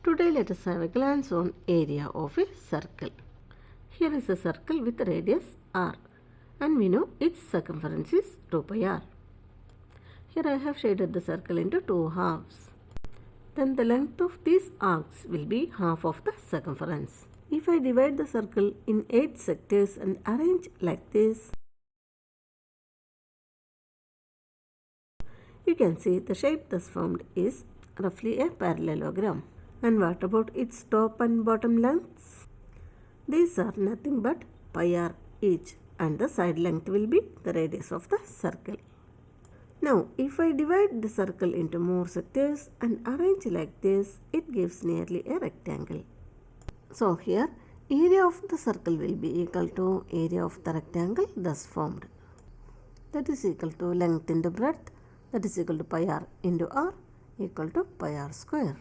Today let us have a glance on area of a circle. Here is a circle with radius r and we know its circumference is 2 pi r. Here I have shaded the circle into two halves. Then the length of these arcs will be half of the circumference. If I divide the circle in 8 sectors and arrange like this, you can see the shape thus formed is roughly a parallelogram. And what about its top and bottom lengths? These are nothing but pi r each, and the side length will be the radius of the circle. Now, if I divide the circle into more sectors and arrange like this, it gives nearly a rectangle. So here, area of the circle will be equal to area of the rectangle thus formed. That is equal to length into breadth, that is equal to pi r into r, equal to pi r square.